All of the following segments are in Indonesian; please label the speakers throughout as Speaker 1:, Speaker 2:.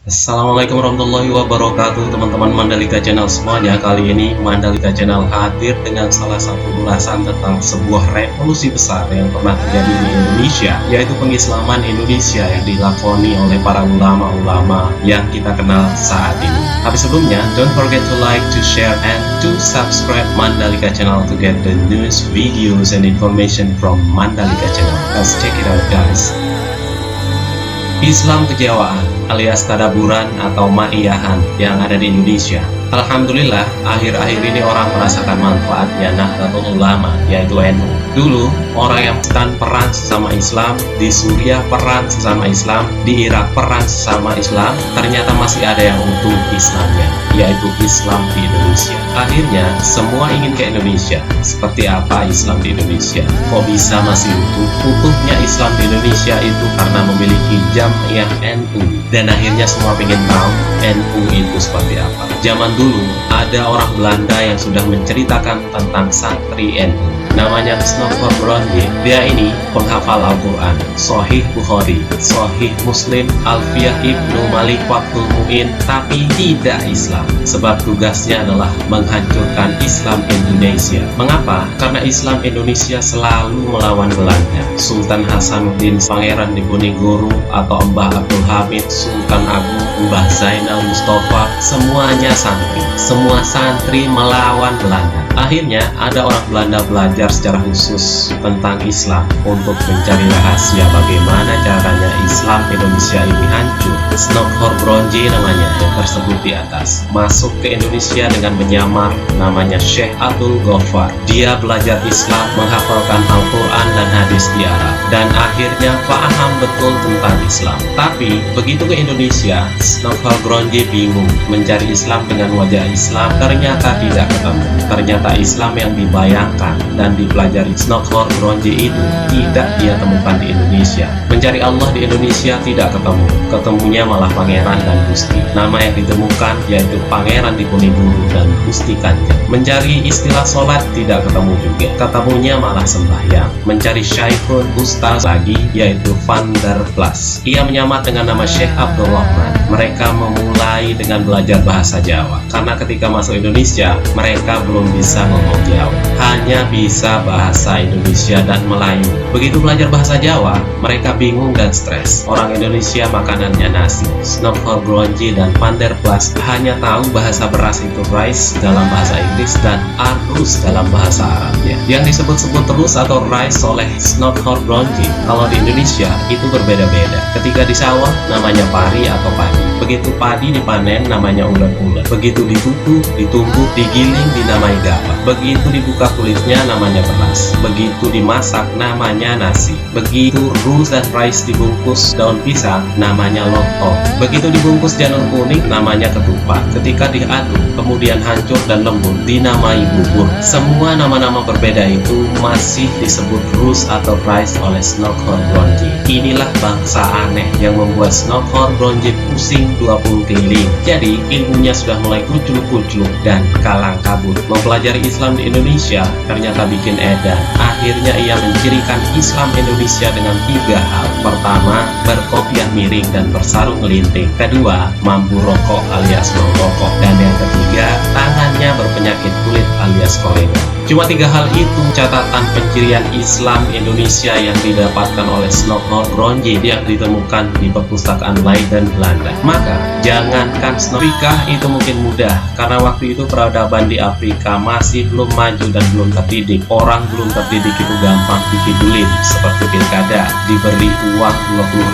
Speaker 1: Assalamualaikum warahmatullahi wabarakatuh, teman-teman Mandalika Channel semuanya. Kali ini Mandalika Channel hadir dengan salah satu ulasan tentang sebuah revolusi besar yang pernah terjadi di Indonesia, yaitu pengislaman Indonesia yang dilakoni oleh para ulama-ulama yang kita kenal saat ini. Tapi sebelumnya, don't forget to like, to share, and to subscribe Mandalika Channel to get the news, videos, and information from Mandalika Channel. Let's check it out, guys. Islam kejawaan alias tadaburan atau ma'iyahan yang ada di Indonesia. Alhamdulillah, akhir-akhir ini orang merasakan manfaatnya Nahdlatul Ulama, yaitu NU. Dulu, orang yang perang sesama Islam, di Suriah perang sesama Islam, di Irak perang sesama Islam, ternyata masih ada yang utuh Islamnya, yaitu Islam di Indonesia. Akhirnya, semua ingin ke Indonesia. Seperti apa Islam di Indonesia? Kok bisa masih utuh? Utuhnya Islam di Indonesia itu karena memiliki Jamiah NU. Dan akhirnya semua ingin tahu NU itu seperti apa. Zaman dulu ada orang Belanda yang sudah menceritakan tentang santri NU. Namanya Snokor Bronje. Dia ini penghafal Al-Quran, Sahih Bukhari, Sahih Muslim, Alfiyah Ibnu Malik Fathul Mu'in, tapi tidak Islam. Sebab tugasnya adalah menghancurkan Islam Indonesia. Mengapa? Karena Islam Indonesia selalu melawan Belanda. Sultan Hasanuddin, Pangeran Diponegoro, atau Mbah Abdul Hamid, Sultan Agung, Mbah Zainal Mustafa, semuanya santri. Semua santri melawan Belanda. Akhirnya ada orang Belanda belajar secara khusus tentang Islam untuk mencari rahasia bagaimana caranya Islam Indonesia ini hancur. Snokor Bronje namanya yang tersebut di atas. Masuk ke Indonesia dengan menyamar namanya Syekh Abdul Ghaffar. Dia belajar Islam, menghafalkan Al-Quran dan hadis di Arab, dan akhirnya paham betul tentang Islam. Tapi begitu ke Indonesia, Snokor Bronje bingung mencari Islam dengan wajah Islam, ternyata tidak ketemu. Ternyata Islam yang dibayangkan dan dipelajari Snokor Bronje itu tidak dia temukan di Indonesia. Mencari Allah di Indonesia tidak ketemu. Ketemunya malah Pangeran dan Gusti. Nama yang ditemukan yaitu Pangeran Diponegoro dan Gusti Kanjeng. Mencari istilah sholat tidak ketemu juga. Ketemunya malah sembahyang. Mencari Syekhun Ustaz lagi yaitu Van der Plas. Ia menyamar dengan nama Syekh Abdul Rahman. Mereka memulai dengan belajar bahasa Jawa. Karena ketika masuk Indonesia, mereka belum bisa ngomong Jawa, hanya bisa bahasa Indonesia dan Melayu. Begitu belajar bahasa Jawa, mereka bingung dan stres. Orang Indonesia makanannya nasi. Snokor Bronje dan Van der Plas hanya tahu bahasa beras itu rice dalam bahasa Inggris dan arus dalam bahasa Arabnya. Yang disebut-sebut terus atau rice oleh Snokor Bronje, kalau di Indonesia itu berbeda-beda. Ketika di sawah namanya pari atau padi. Begitu padi dipanen namanya ulet-ulet. Begitu ditutup, ditumbuk, digiling dinamai gabah. Begitu dibuka kulitnya namanya beras. Begitu dimasak namanya nasi. Begitu rus dan rice dibungkus daun pisang namanya lontong. Begitu dibungkus janur kuning namanya ketupat. Ketika diaduk kemudian hancur dan lembut dinamai bubur. Semua nama-nama berbeda itu masih disebut rus atau rice oleh Snokor Bronje. Inilah bangsa aneh yang membuat Snokor Bronje pusing 20 keliling. Jadi ilmunya sudah mulai kucluk-kucluk dan kalang kabut. Mempelajari Islam di Indonesia ternyata bikin edan. Akhirnya ia mencirikan Islam Indonesia dengan 3 hal. Pertama, berkopiah miring dan bersarung melinting. Kedua, mampu rokok alias merokok. Dan yang ketiga, tangannya berpenyakit kulit alias kolega. Cuma 3 hal itu catatan pencirian Islam Indonesia yang didapatkan oleh Snokor Bronje yang ditemukan di perpustakaan Leiden, Belanda. Maka jangankan Afrika itu mungkin mudah, karena waktu itu peradaban di Afrika masih belum maju dan belum terdidik. Orang belum terdidik itu gampang dikibulin, seperti pilkada, diberi uang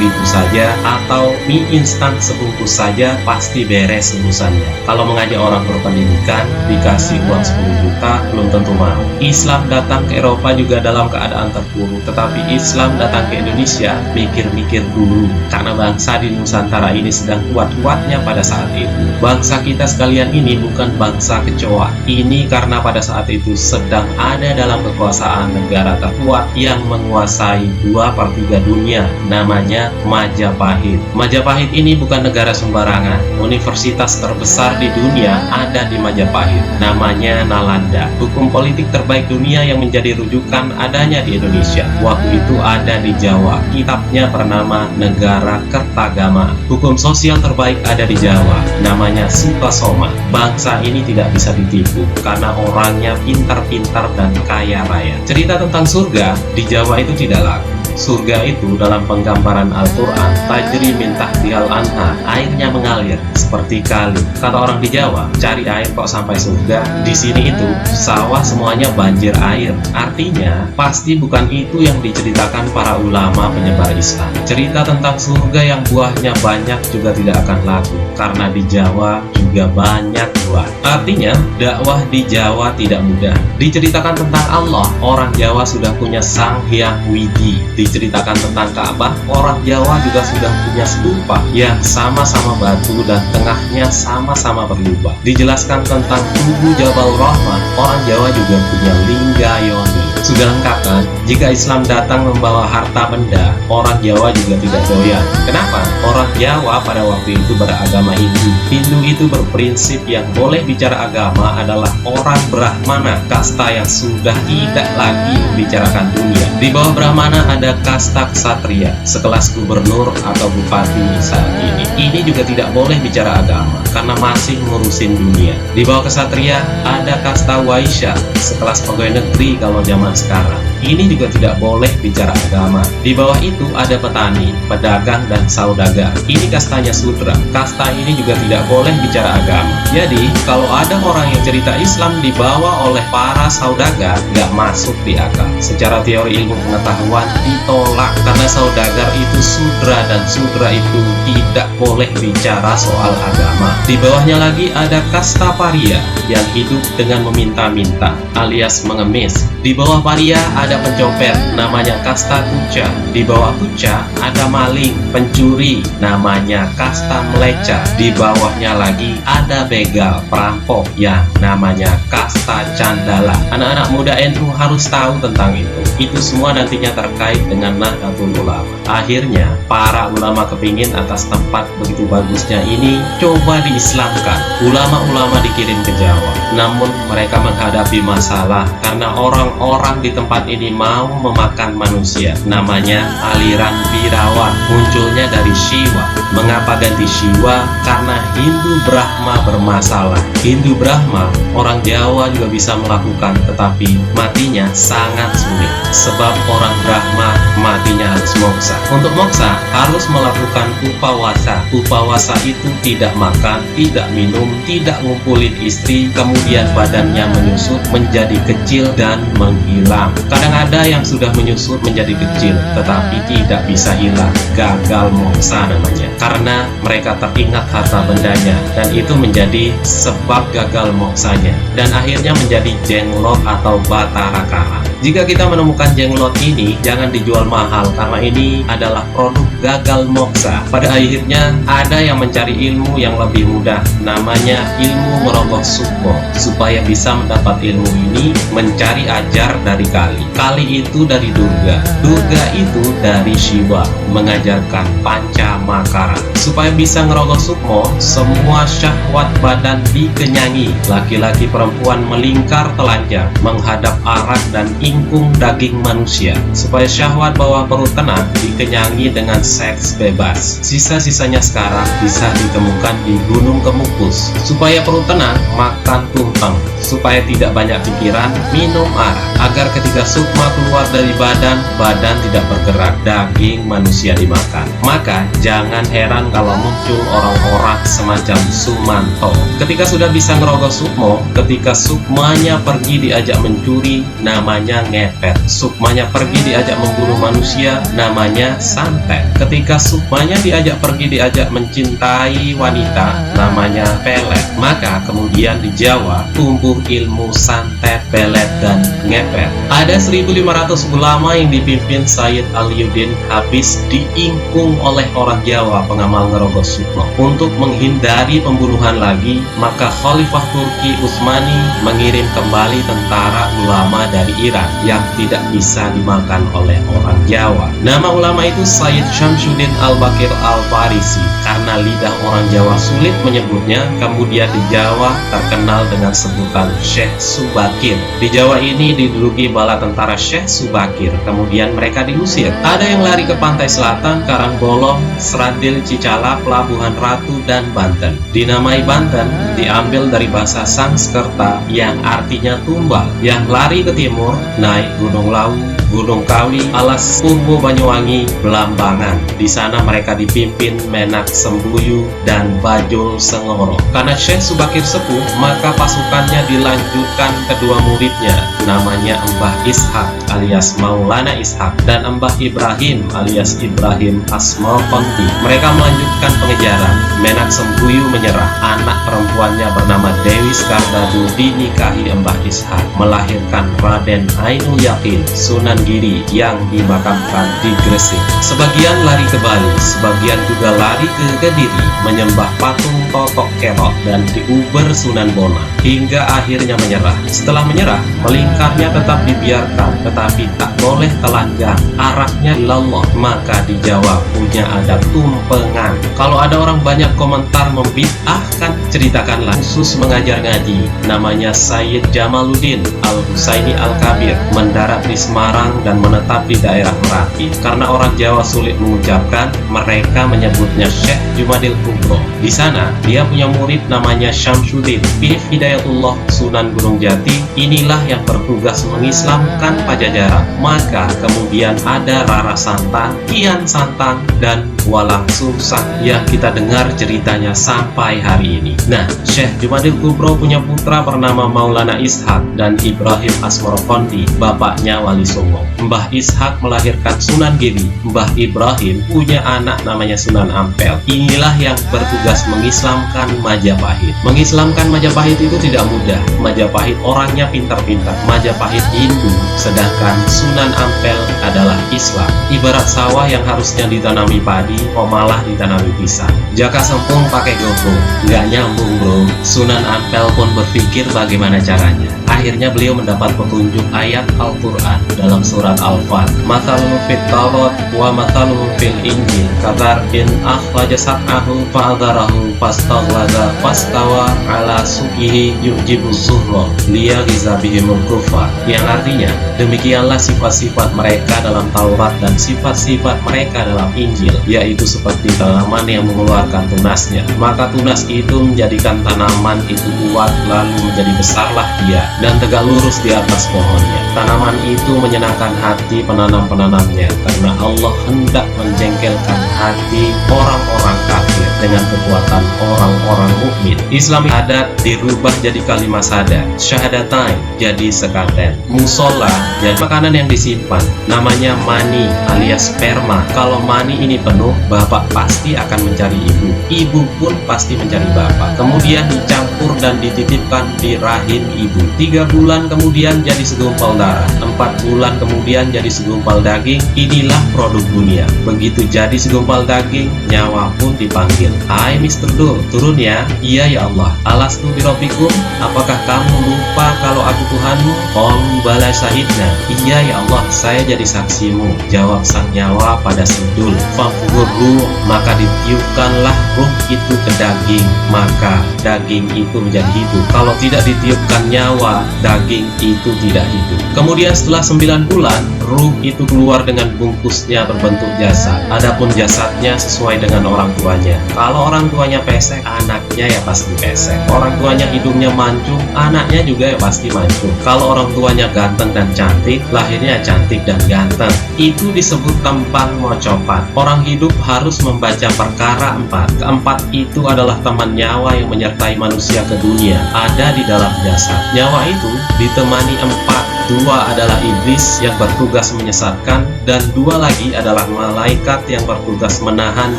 Speaker 1: 20.000 saja atau mie instan sebungkus saja pasti beres urusannya. Kalau mengajak orang berpendidikan dikasih uang 10 juta belum tentu mau. Islam datang ke Eropa juga dalam keadaan terpuruk, tetapi Islam datang ke Indonesia mikir-mikir dulu, karena bangsa di Nusantara ini sedang kuat-kuatnya pada saat itu. Bangsa kita sekalian ini bukan bangsa kecoa. Ini karena pada saat itu sedang ada dalam kekuasaan negara terkuat yang menguasai 2/3 dunia, namanya Majapahit. Majapahit ini bukan negara sembarangan. Universitas terbesar di dunia ada di Majapahit, namanya Nalanda. Hukum politik terbaik dunia yang menjadi rujukan adanya di Indonesia. Waktu itu ada di Jawa. Kitabnya bernama Negara Kertagama. Hukum sosial terbaik ada di Jawa, namanya Sutasoma. Bangsa ini tidak bisa ditipu karena orangnya pintar-pintar dan kaya raya. Cerita tentang surga di Jawa itu tidak laku. Surga itu dalam penggambaran Al-Quran, tajri min tahtihal anhar, airnya mengalir seperti kali. Kata orang di Jawa, cari air kok sampai surga. Di sini itu sawah semuanya banjir air. Artinya pasti bukan itu yang diceritakan para ulama penyebar Islam. Cerita tentang surga yang buahnya banyak juga tidak akan laku karena di Jawa juga banyak buah. Artinya dakwah di Jawa tidak mudah. Diceritakan tentang Allah, orang Jawa sudah punya Sang Hyang Widi. Diceritakan tentang Ka'bah, orang Jawa juga sudah punya stupa yang sama-sama batu dan tengahnya sama-sama berlubang. Dijelaskan tentang tubuh Jabal Rahmah, orang Jawa juga punya Lingga Yoni. Sudah lengkap kan? Jika Islam datang membawa harta benda, orang Jawa juga tidak doyan. Kenapa? Orang Jawa pada waktu itu beragama Hindu. Hindu itu berprinsip yang boleh bicara agama adalah orang Brahmana, kasta yang sudah tidak lagi membicarakan dunia. Di bawah Brahmana ada kasta ksatria, sekelas gubernur atau bupati saat ini. Ini juga tidak boleh bicara agama karena masih ngurusin dunia. Di bawah ksatria ada kasta waisya, sekelas pegawai negeri kalau zaman sekarang. Ini juga tidak boleh bicara agama. Di bawah itu ada petani, pedagang, dan saudagar. Ini kastanya sudra. Kasta ini juga tidak boleh bicara agama. Jadi, kalau ada orang yang cerita Islam dibawa oleh para saudagar, nggak masuk di akal. Secara teori ilmu pengetahuan ditolak karena saudagar itu sudra dan sudra itu tidak boleh bicara soal agama. Di bawahnya lagi ada kasta paria yang hidup dengan meminta-minta alias mengemis. Di bawah paria ada pencopet, namanya kasta tuca. Di bawah tuca ada maling, pencuri, namanya kasta meleca. Di bawahnya lagi ada begal, perampok, yang namanya kasta candala. Anak-anak muda NU harus tahu tentang itu. Itu semua nantinya terkait dengan Nahdlatul Ulama. Akhirnya, para ulama kepingin atas tempat begitu bagusnya ini coba diislamkan. Ulama-ulama dikirim ke Jawa. Namun mereka menghadapi masalah karena orang-orang di tempat ini mau memakan manusia. Namanya aliran Birawa, munculnya dari Shiva. Mengapa ganti Shiva? Karena Hindu Brahma bermasalah. Hindu Brahma orang Jawa juga bisa melakukan, tetapi matinya sangat sulit. Sebab orang Brahma matinya harus moksa. Untuk moksa harus melakukan upawasa. Upawasa itu tidak makan, tidak minum, tidak ngumpulin istri, kemudian badannya menyusut menjadi kecil dan menghilang. Kadang ada yang sudah menyusut menjadi kecil, tetapi tidak bisa hilang. Gagal moksa namanya. Karena mereka teringat harta bendanya, dan itu menjadi sebab gagal moksanya. Dan akhirnya menjadi jenglot atau batara karang. Jika kita menemukan jenglot ini, jangan dijual mahal karena ini adalah produk gagal moksa. Pada akhirnya ada yang mencari ilmu yang lebih mudah, namanya ilmu merogoh sukmo. Supaya bisa mendapat ilmu ini, mencari ajar dari kali. Kali itu dari Durga. Durga itu dari Shiva, mengajarkan pancamakara. Supaya bisa ngerogoh sukmo, semua syahwat badan dikenyangi. Laki-laki perempuan melingkar telanjang, menghadap arak dan ingkung daging manusia. Supaya syahwat bawah perut tenang dikenyangi dengan seks bebas. Sisa-sisanya sekarang bisa ditemukan di Gunung Kemukus. Supaya perut tenang, makan tumpeng. Supaya tidak banyak pikiran, minum arak. Agar ketika sukma keluar dari badan, badan tidak bergerak, daging manusia dimakan. Maka jangan heran kalau muncul orang-orang semacam Sumanto. Ketika sudah bisa ngerogoh sukmo, ketika sukmanya pergi diajak mencuri, namanya ngepet. Sukmanya pergi diajak membunuh manusia, namanya santet. Ketika sukmanya diajak pergi diajak mencintai wanita, namanya pelet. Maka kemudian di Jawa tumbuh ilmu santet, pelet, dan ngepet. Ada 1.500 ulama yang dipimpin Sayyid Aliuddin habis diingkung oleh orang Jawa pengamal Ngerogo Sukmo. Untuk menghindari pembunuhan lagi, maka Khalifah Turki Utsmani mengirim kembali tentara ulama dari Iran yang tidak bisa dimakan oleh orang Jawa. Nama ulama itu Sayyid Syamsuddin Al-Baqir Al-Farisi. Karena lidah orang Jawa sulit menyebutnya, kemudian di Jawa terkenal dengan sebutan Syekh Subakir. Di Jawa ini diduduki bala tentara Syekh Subakir, kemudian mereka diusir. Ada yang lari ke pantai selatan, Karangbolong, Sradil, Cicala, Pelabuhan Ratu, dan Banten. Dinamai Banten diambil dari bahasa Sanskerta yang artinya tumbal. Yang lari ke timur, naik Gunung Lawu, Gunung Kawi, Alas Purwo Banyuwangi, Belambangan. Di sana mereka dipimpin Menak Sembuyu dan Bajul Sengoro. Karena Syekh Subakir sepuh, maka pasukannya dilanjutkan kedua muridnya, namanya Mbah Ishaq alias Maulana Ishaq dan Mbah Ibrahim alias Ibrahim Asmakondi. Mereka melanjutkan pengejaran. Menak Sembuyu menyerah. Anak perempuannya bernama Dewi Skardadu dinikahi Mbah Ishaq, melahirkan Raden Ainul Yakin Sunan Giri yang dimakamkan di Gresik. Sebagian lari ke Bali, sebagian juga lari ke Kediri menyembah patung Totok Kerot dan di Uber Sunan Bonang hingga akhirnya menyerah. Setelah menyerah, melingkarnya tetap dibiarkan, tetapi tak boleh telanjang. Araknya ilallah. Maka di Jawa punya ada tumpengan. Kalau ada orang banyak komentar membid'ahkan, ceritakanlah. Khusus mengajar ngaji, namanya Sayyid Jamaluddin Al-Husaini Al-Kabir, mendarat di Semarang dan menetap di daerah Merapi. Karena orang Jawa sulit mengucapkan, mereka menyebutnya Syekh Jumadil Kubro. Di sana dia punya murid namanya Syamsuddin bin Hidayatullah Sunan Gunung Jati. Inilah yang bertugas mengislamkan Pajajaran. Maka kemudian ada Rara Santang, Kian Santang, dan Walang Sungsang yang kita dengar ceritanya sampai hari ini. Nah, Syekh Jumadil Kubro punya putra bernama Maulana Ishaq dan Ibrahim Asmarokondi, bapaknya Wali Songo. Mbah Ishaq melahirkan Sunan Giri. Mbah Ibrahim punya anak namanya Sunan Ampel. Inilah yang bertugas mengislamkan Majapahit. Mengislamkan Majapahit itu tidak mudah. Majapahit orangnya pintar-pintar. Majapahit Hindu, sedangkan Sunan Ampel adalah Islam. Ibarat sawah yang harusnya ditanami padi, kok malah ditanami pisang. Jaka sempung pakai gopro, nggak nyambung bro. Sunan Ampel pun berpikir bagaimana caranya. Akhirnya beliau mendapat petunjuk ayat Al-Quran dalam surat Al-Fat. Mathaluhum fit Taurat wa mathaluhum fil Injil katar in akhraja sab'ahu fa'adharahu fastaghlaza fastawa ala suqihi yujibu zuhra liyaghiza bihimul kufar. Yang artinya, demikianlah sifat-sifat mereka dalam Taurat dan sifat-sifat mereka dalam Injil, yaitu seperti tanaman yang mengeluarkan tunasnya. Maka tunas itu menjadikan tanaman itu kuat, lalu menjadi besarlah dia dan tegak lurus di atas pohonnya. Tanaman itu menyenangkan hati penanam-penanamnya, karena Allah hendak menjengkelkan hati orang-orang kafir dengan kekuatan orang-orang mukmin. Islam adat dirubah jadi kalimat sadar, syahadatain jadi sekaten, musola jadi makanan yang disimpan, namanya mani alias sperma. Kalau mani ini penuh, bapak pasti akan mencari ibu, ibu pun pasti mencari bapak. Kemudian dicampur dan dititipkan di rahim ibu. 3 bulan kemudian jadi segumpal darah, 4 bulan kemudian jadi segumpal daging. Inilah produk dunia. Begitu jadi segumpal daging, nyawa pun dipanggil. Hai Mr. Dul, turun ya. Iya ya Allah. Alastu birobikum, apakah kamu lupa kalau aku Tuhanmu? Qalu bala syahidna. Iya ya Allah, saya jadi saksimu, jawab sang nyawa pada si Dul. Fafur ruh, maka ditiupkanlah ruh itu ke daging, maka daging itu menjadi hidup. Kalau tidak ditiupkan nyawa, daging itu tidak hidup. Kemudian setelah 9 bulan, ruh itu keluar dengan bungkusnya berbentuk jasad. Adapun jasadnya sesuai dengan orang tuanya. Kalau orang tuanya pesek, anaknya ya pasti pesek. Orang tuanya hidungnya mancung, anaknya juga ya pasti mancung. Kalau orang tuanya ganteng dan cantik, lahirnya cantik dan ganteng. Itu disebut kempang mocopat. Orang hidup harus membaca perkara 4. Keempat itu adalah teman nyawa yang menyertai manusia ke dunia, ada di dalam jasad. Nyawa itu ditemani 4. 2 adalah iblis yang bertugas menyesatkan, dan 2 lagi adalah malaikat yang bertugas menahan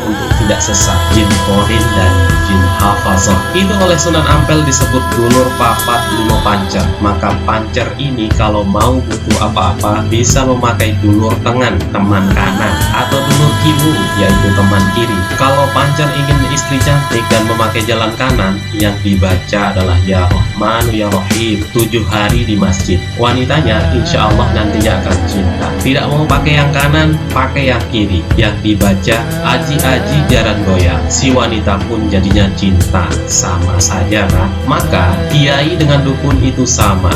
Speaker 1: untuk tidak sesat, jin korin dan jin hafal. muhafazah. Itu oleh Sunan Ampel disebut dulur papat limo pancer. Maka pancer ini kalau mau butuh apa-apa bisa memakai dulur tengan, teman kanan, atau dulur kimu, yaitu teman kiri. Kalau pancer ingin istri cantik dan memakai jalan kanan, yang dibaca adalah Ya Rahman Ya Rahim 7 hari di masjid. Wanitanya insya Allah nantinya akan cinta. Tidak mau pakai yang kanan, pakai yang kiri. Yang dibaca Aji-aji jaran goyang. Si wanita pun jadinya cinta. Sama saja kan? Maka kiai dengan dukun itu sama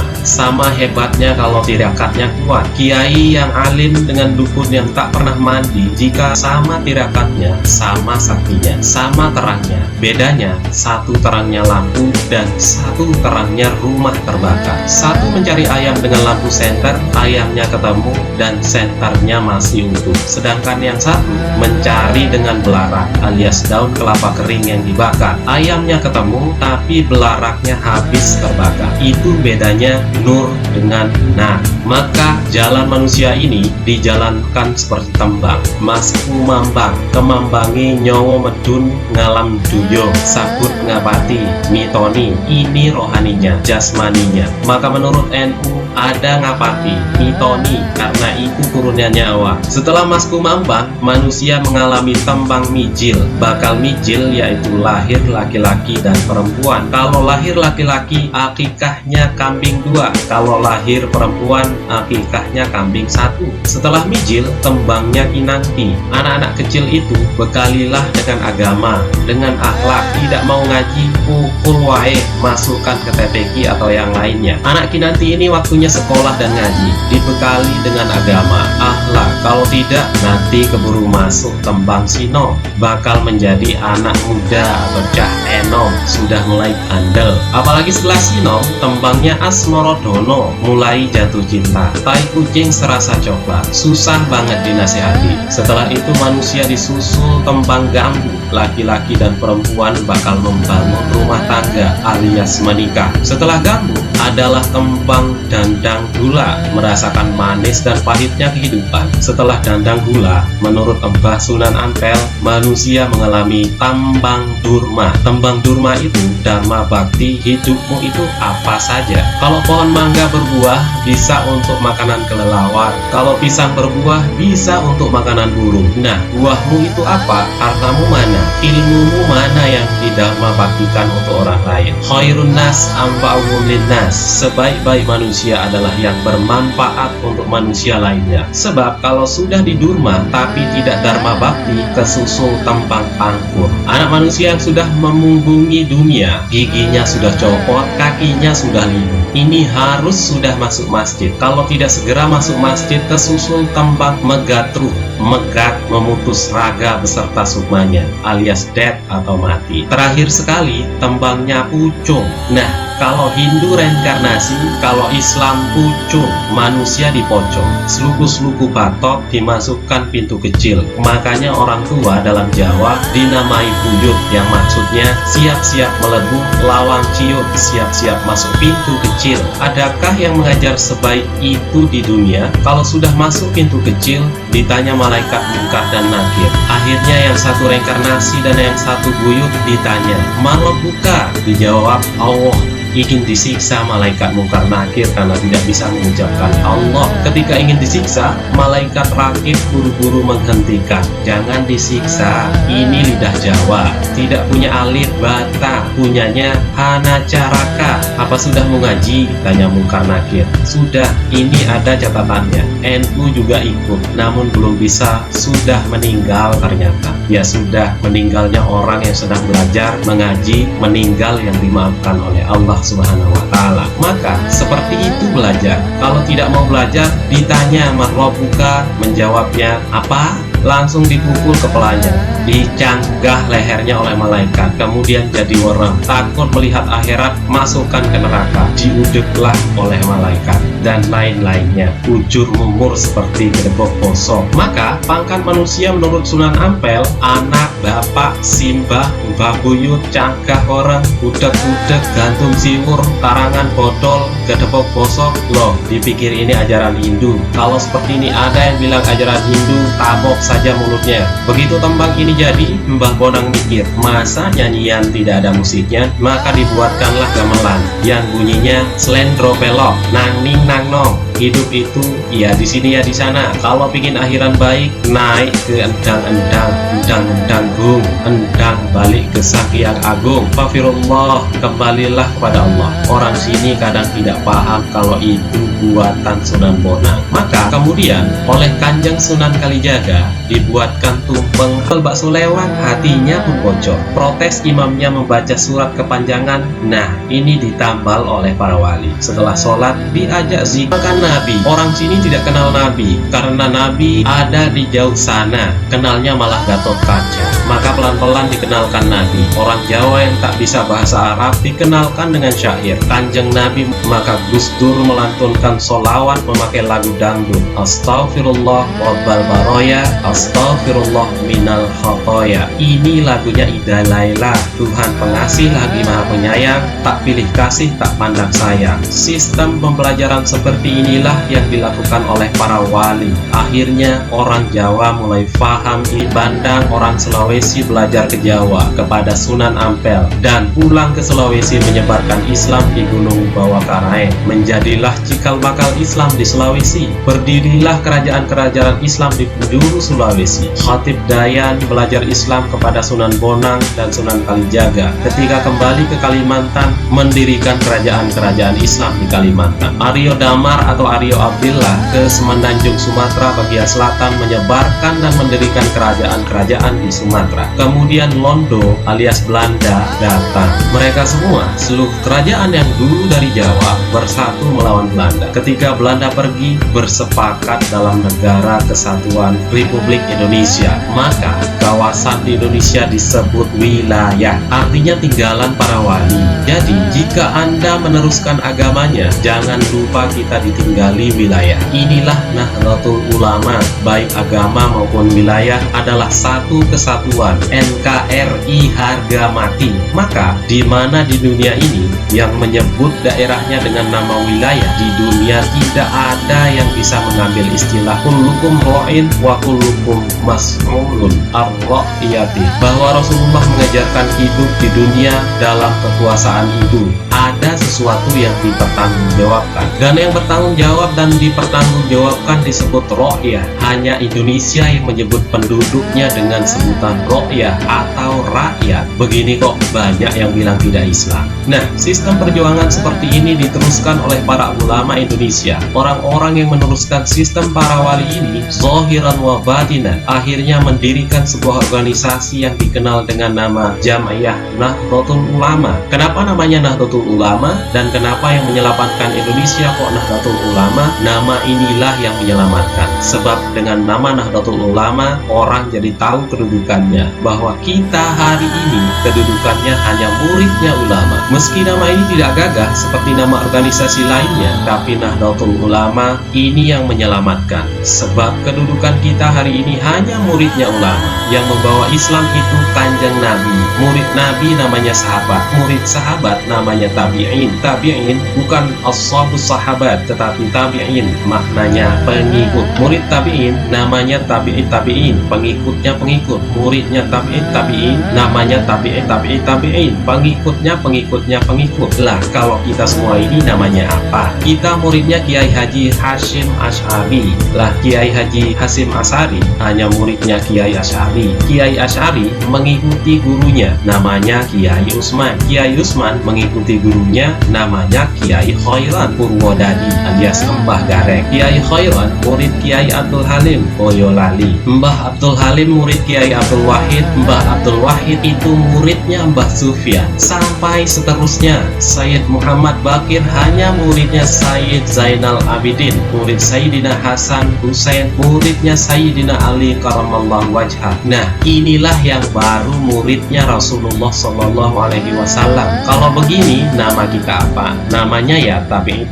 Speaker 1: hebatnya kalau tirakatnya kuat. Kiai yang alim dengan dukun yang tak pernah mandi, jika sama tirakatnya, sama saktinya, sama terangnya. Bedanya, satu terangnya lampu dan satu terangnya rumah terbakar. Satu mencari ayam dengan lampu senter, ayamnya ketemu dan senternya masih utuh. Sedangkan yang satu mencari dengan belarak alias daun kelapa kering yang dibakar. Ayamnya ketemu tapi belaraknya habis terbakar. Itu bedanya nur dengan nar. Maka jalan manusia ini dijalankan seperti tembang. Mas kumambang, kemambangi nyowo medun ngalam duyo, sabut ngabati, mitoni. Ini rohaninya, jasmaninya. Maka menurut NU ada ngapati, mitoni, karena itu turunnya nyawa. Setelah Mas kumambang, manusia mengalami tembang mijil. Bakal mijil yaitu lahir laki-laki dan perempuan. Kalau lahir laki-laki, akikahnya kambing 2. Kalau lahir perempuan, akikahnya kambing 1. Setelah mijil, tembangnya kinanti. Anak-anak kecil itu bekalilah dengan agama, dengan akhlak. Tidak mau ngaji, pukul wae, masukkan ke TPQ atau yang lainnya. Anak kinanti ini waktunya sekolah dan ngaji, dibekali dengan agama, akhlak. Kalau tidak, nanti keburu masuk tembang sino, bakal menjadi anak muda atau cah enom, sudah mulai andel. Apalagi setelah sino, tembangnya asmorodono, mulai jatuh cinta. Tai kucing serasa coklat, susah banget dinasihati. Setelah itu manusia disusul tembang gambu, laki-laki dan perempuan bakal membangun rumah tangga alias menikah. Setelah gambu adalah tembang dandang gula, merasakan manis dan pahitnya kehidupan. Setelah dandang gula, menurut Mbah Sunan Ampel, manusia mengalami tambang durma. Tembang durma itu dharma bakti, hidupmu itu apa saja. Kalau pohon mangga berbuah, bisa untuk makanan kelelawar. Kalau pisang berbuah, bisa untuk makanan burung. Nah, buahmu itu apa? Hartamu mana? Ilmumu mana yang didharma baktikan untuk orang lain? Khairun nas anfa'uhum linnas. Sebaik-baik manusia adalah yang bermanfaat untuk manusia lainnya. Sebab kalau sudah didurma tapi tidak dharma bakti, kesusul tembang angkur. Anak manusia yang sudah memunggungi dunia, giginya sudah copot, kakinya sudah lindu. Ini harus sudah masuk masjid. Kalau tidak segera masuk masjid, kesusul tembang megatruh, megat, memutus raga beserta sukmanya, alias dead atau mati. Terakhir sekali, tembangnya pucung. Nah, kalau Hindu reinkarnasi, kalau Islam pucung, manusia dipocong. Sluku-sluku batok dimasukkan pintu kecil. Makanya orang tua dalam Jawa dinamai buyut, yang maksudnya siap-siap melebu, lawang ciut, siap-siap masuk pintu kecil. Adakah yang mengajar sebaik itu di dunia? Kalau sudah masuk pintu kecil, ditanya malaikat Munkar dan Nakir. Akhirnya yang satu reinkarnasi dan yang satu buyut ditanya, "Mana buka?" Dijawab, "Allah." Ingin disiksa malaikat Munkar Nakir karena tidak bisa mengucapkan Allah. Ketika ingin disiksa, malaikat rakib buru-buru menghentikan. Jangan disiksa, ini lidah Jawa, tidak punya alif bata, punyanya hana caraka. Apa sudah mengaji? Tanya Munkar Nakir. Sudah, ini ada catatannya. NU juga ikut, namun belum bisa, sudah meninggal ternyata. Ya sudah, meninggalnya orang yang sedang belajar mengaji, meninggal yang dimaafkan oleh Allah Subhanahu wa ta'ala. Maka seperti itu belajar. Kalau tidak mau belajar, ditanya marrobuka, menjawabnya apa? Langsung dipukul kepalanya, dicanggah lehernya oleh malaikat, kemudian jadi wereng. Takut melihat akhirat, masukkan ke neraka, diudeklah oleh malaikat, dan lain-lainnya. Ujur mumur seperti gedebok bosok. Maka pangkat manusia menurut Sunan Ampel, anak, bapak, simbah, mbah buyut, canggah orang, udek-udek, gantung siwur, tarangan botol, gedebok bosok. Loh, dipikir ini ajaran Hindu. Kalau seperti ini ada yang bilang ajaran Hindu, tabok saya saja mulutnya. Begitu tembang ini jadi, Mbah Bonang mikir, masa nyanyian tidak ada musiknya? Maka dibuatkanlah gamelan yang bunyinya slendro pelok, nang ning nang nong. Hidup itu ya di sini ya di sana. Kalau pingin akhiran baik, naik ke endang-endang, endang-endang gung, endang balik ke Sang Hyang Agung. Fafirullah, kembalilah kepada Allah. Orang sini kadang tidak paham kalau itu buatan Sunan Bonang. Maka kemudian oleh Kanjeng Sunan Kalijaga dibuatkan tumpeng bakso lewat, hatinya pun bocor. Protes imamnya membaca surat kepanjangan. Nah, ini ditambal oleh para wali. Setelah sholat diajak zikir Nabi. Orang sini tidak kenal Nabi karena Nabi ada di jauh sana. Kenalnya malah Gatot Kaca. Maka pelan-pelan dikenalkan Nabi. Orang Jawa yang tak bisa bahasa Arab dikenalkan dengan syair Kanjeng Nabi. Maka Gus Dur melantunkan sholawat memakai lagu dangdut. Astaghfirullah wabbal baroya, astaghfirullah minal khotoya. Ini lagunya Ida Laila. Tuhan pengasih lagi maha penyayang, tak pilih kasih tak pandang sayang. Sistem pembelajaran seperti inilah yang dilakukan oleh para wali. Akhirnya orang Jawa mulai paham. Di Bandang orang Sulawesi belajar ke Jawa kepada Sunan Ampel dan pulang ke Sulawesi menyebarkan Islam di Gunung Bawakaraeng. Menjadilah cikal bakal Islam di Sulawesi. Berdirilah kerajaan-kerajaan Islam di penjuru Sulawesi. Khatib Dayan belajar Islam kepada Sunan Bonang dan Sunan Kalijaga. Ketika kembali ke Kalimantan, mendirikan kerajaan-kerajaan Islam di Kalimantan. Aryo Damar atau Aryo Abdillah ke Semenanjung Sumatera bagian selatan menyebarkan dan mendirikan kerajaan-kerajaan di Sumatera. Kemudian Londo alias Belanda datang. Mereka semua, seluruh kerajaan yang dulu dari Jawa bersatu melawan Belanda. Ketika Belanda pergi, bersepakat dalam Negara Kesatuan Republik Indonesia. Maka kawasan di Indonesia disebut wilayah, artinya tinggalan para wali. Jadi jika Anda meneruskan agamanya, jangan lupa kita ditinggali wilayah. Inilah Nahdlatul Ulama, baik agama maupun wilayah adalah satu kesatuan. NKRI harga mati. Maka di mana di dunia ini yang menyebut daerahnya dengan nama wilayah, di dunia tidak ada yang bisa mengambil istilah kullukum ra'in wa kullukum mas'ulun ar-ra'iyati, bahwa Rasulullah mengajarkan hidup di dunia dalam kekuasaan itu ada sesuatu yang dipertanggungjawabkan, dan yang bertanggung jawab dan dipertanggungjawabkan disebut ro'yah. Hanya Indonesia yang menyebut penduduknya dengan sebutan ro'yah atau rakyat. Begini kok banyak yang bilang tidak Islam. Nah, sistem perjuangan seperti ini diteruskan oleh para ulama Indonesia. Orang-orang yang meneruskan sistem para wali ini zahiran wa batinan akhirnya mendirikan sebuah organisasi yang dikenal dengan nama Jam'iyah Nahdlatul Ulama. Kenapa namanya Nahdlatul Ulama dan kenapa yang menyelamatkan Indonesia kok Nahdlatul Ulama? Nama inilah yang menyelamatkan. Sebab dengan nama Nahdlatul Ulama orang jadi tahu kedudukannya, bahwa kita hari ini kedudukannya hanya muridnya ulama. Meski nama ini tidak gagah seperti nama organisasi lainnya, tapi Nahdlatul Ulama ini yang menyelamatkan. Sebab kedudukan kita hari ini hanya muridnya ulama. Yang membawa Islam itu Kanjeng Nabi. Murid Nabi namanya sahabat, murid sahabat namanya tabi'in. Tabi'in bukan ashabus sahabat, tetapi tabi'in maknanya pengikut. Murid tabi'in namanya tabi'in, pengikutnya pengikut. Muridnya tabi'in namanya tabi'in, pengikutnya pengikut. Lah kalau kita semua ini namanya apa? Kita muridnya Kiai Haji Hasyim Asy'ari. Lah Kiai Haji Hasyim Asy'ari hanya muridnya Kiai Asy'ari. Kiai Asy'ari mengikuti gurunya namanya Kiai Utsman. Kiai Utsman mengikuti gurunya namanya Kiai Khairan Purwodadi alias Mbah Gareng. Kiai Khairan murid Kiai Abdul Halim Boyolali. Mbah Abdul Halim murid Kiai Abdul Wahid. Mbah Abdul Wahid itu muridnya Mbah Sufyan. Sampai seterusnya. Sayyid Muhammad Bakir hanya muridnya Sayyid Zainal Abidin. Murid Sayyidina Hasan Hussein, muridnya Sayyidina Ali Karamallahu wajhah. Nah, inilah yang baru muridnya Rasulullah SAW. Kalau begini, nama kita apa? Namanya ya tabi'in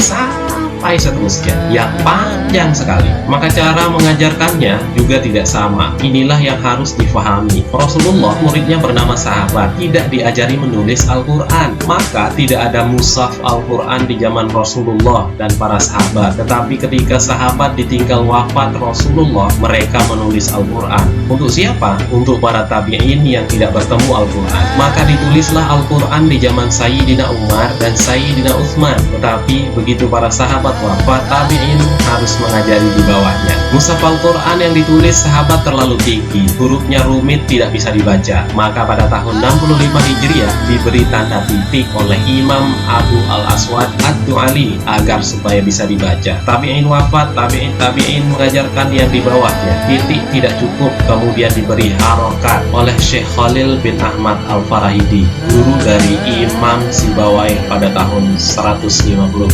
Speaker 1: sampai sampai seterusnya yang panjang sekali. Maka cara mengajarkannya juga tidak sama. Inilah yang harus difahami. Rasulullah, muridnya bernama Sahabat, tidak diajari menulis Al-Quran. Maka tidak ada mushaf Al-Quran di zaman Rasulullah dan para sahabat. Tetapi ketika sahabat ditinggal wafat Rasulullah, mereka menulis Al-Quran. Untuk siapa? Untuk para tabi'in yang tidak bertemu Al-Quran. Maka ditulislah Al-Quran di zaman Sayyidina Umar dan Sayyidina Utsman. Tetapi begitu para sahabat wafat, tabi'in harus mengajari di bawahnya. Mushaf Al-Quran yang ditulis sahabat terlalu tinggi, hurufnya rumit, tidak bisa dibaca. Maka pada tahun 65 Hijriah diberi tanda titik oleh Imam Abu Al-Aswad Ad-Du'ali agar supaya bisa dibaca. Tabi'in wafat, tabi'in mengajarkan yang di bawahnya. Titik tidak cukup, kemudian diberi harokat oleh Syekh Khalil bin Ahmad Al-Farahidi, guru dari Imam Sibawai pada tahun 150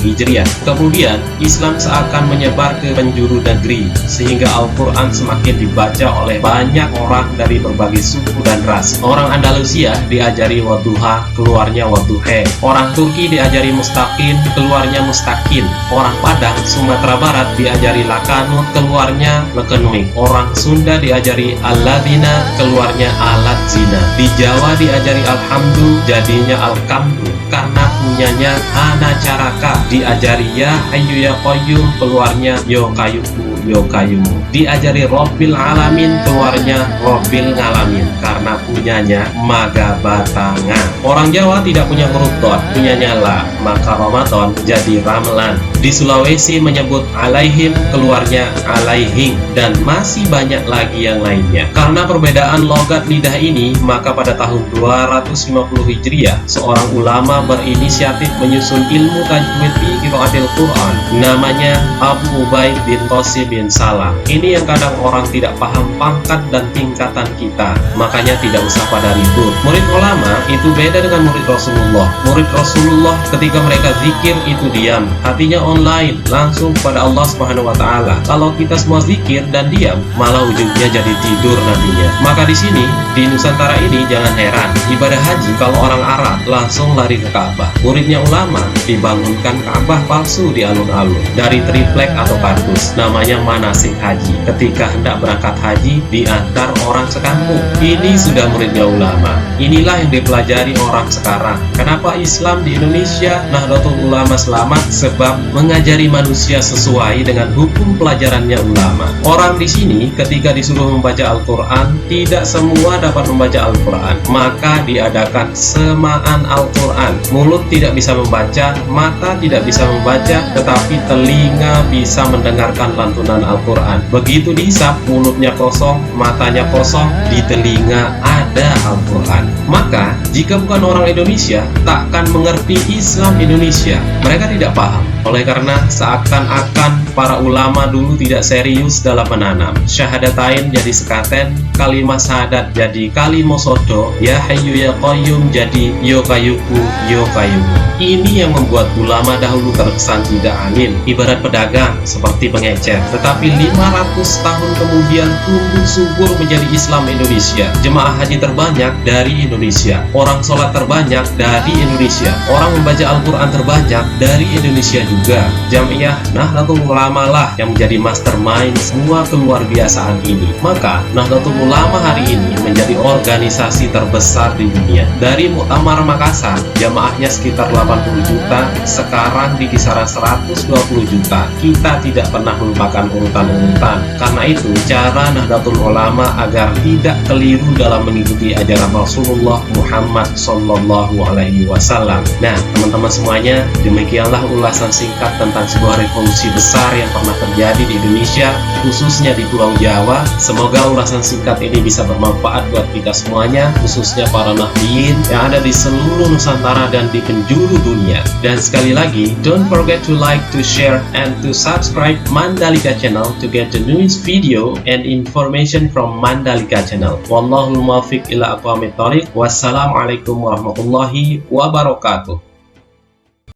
Speaker 1: Hijriah. Kemudian Islam seakan menyebar ke penjuru negeri sehingga Al-Quran semakin dibaca oleh banyak orang dari berbagai suku dan ras. Orang Andalusia diajari wadduha, keluarnya wadduhe. Orang Turki diajari mustaqim, keluarnya mustaqil. Orang Padang, Sumatera Barat diajari lakanut, keluarnya lekenuik. Orang Sunda diajari alladzina, keluarnya aladzina. Di Jawa diajari alhamdu, jadinya alkamdu karena punyanya hanacaraka. Diajari ya hayyu ya qayyum, keluarnya yo kayuku yo kayumu. Diajari Rabbil Alamin, keluarnya Rabbil Ngalamin karena punyanya Magabatanga. Orang Jawa tidak punya huruf dot, punyanya la, maka Ramadan jadi Ramlan. Di Sulawesi menyebut alaihim, keluarnya alaihing, dan masih banyak lagi yang lainnya. Karena perbedaan logat lidah ini, maka pada tahun 250 Hijriah, seorang ulama berinisiatif menyusun ilmu tajwid fi qiraatil Quran. Namanya Abu Ubaid bin Qasim bin Salam. Ini yang kadang orang tidak paham pangkat dan tingkatan kita, makanya tidak usah pada ribut. Murid ulama itu beda dengan murid Rasulullah. Murid Rasulullah ketika mereka zikir itu diam, hatinya online, langsung kepada Allah Subhanahu wa Ta'ala. Kalau kita semua zikir dan diam, malah ujungnya jadi tidur nantinya. Maka di sini, di Nusantara ini jangan heran, ibadah haji kalau orang Arab langsung lari ke Ka'bah. Muridnya ulama dibangunkan Ka'bah palsu di alun-alun dari triplek atau kardus, namanya manasik haji. Ketika hendak berangkat haji, diantar orang sekampung. Ini sudah muridnya ulama. Inilah yang dipelajari orang sekarang. Kenapa Islam di Indonesia Nahdlatul Ulama selamat? Sebab mengajari manusia sesuai dengan hukum pelajarannya ulama. Orang di sini ketika disuruh membaca Al-Quran, tidak semua dapat membaca Al-Quran. Maka diadakan semaan Al-Quran. Mulut tidak bisa membaca, mata tidak bisa membaca, tetapi telinga bisa mendengarkan lantunan Al-Quran. Begitu dihisap, mulutnya kosong, matanya kosong, di telinga ada Al-Quran. Maka, jika bukan orang Indonesia, takkan mengerti Islam Indonesia. Mereka tidak paham. Oleh karena seakan-akan para ulama dulu tidak serius dalam menanam. Syahadatain jadi sekaten, kalimat syahadat jadi kalimosodo, ya hayyu ya qayyum jadi yo kayuku yo kayumu. Ini yang membuat ulama dahulu terkesan tidak amin, ibarat pedagang seperti pengecer. Tetapi 500 tahun kemudian tumbuh subur menjadi Islam Indonesia. Jemaah haji terbanyak dari Indonesia, orang sholat terbanyak dari Indonesia, orang membaca Al-Quran terbanyak dari Indonesia juga. Jamiah Nahdlatul Ulama lah yang menjadi mastermind semua keluar biasaan ini. Maka Nahdlatul Ulama hari ini menjadi organisasi terbesar di dunia. Dari Muktamar Makassar, jamaahnya sekitar 80 juta, sekarang di kisaran 120 juta. Kita tidak pernah melupakan urutan-urutan. Karena itu, cara Nahdlatul Ulama agar tidak keliru dalam mengikuti ajaran Rasulullah Muhammad Sallallahu Alaihi Wasallam. Nah, teman-teman semuanya, demikianlah ulasan singkat tentang sebuah revolusi besar yang pernah terjadi di Indonesia, khususnya di Pulau Jawa. Semoga ulasan singkat ini bisa bermanfaat buat kita semuanya, khususnya para nahdiyin yang ada di seluruh Nusantara dan di penjuru dunia. Dan sekali lagi, don't forget to like, to share, and to subscribe Mandalika Channel to get the newest video and information from Mandalika Channel. Wallahul muwaffiq ila aqwamit thoriq. Wassalamualaikum warahmatullahi wabarakatuh.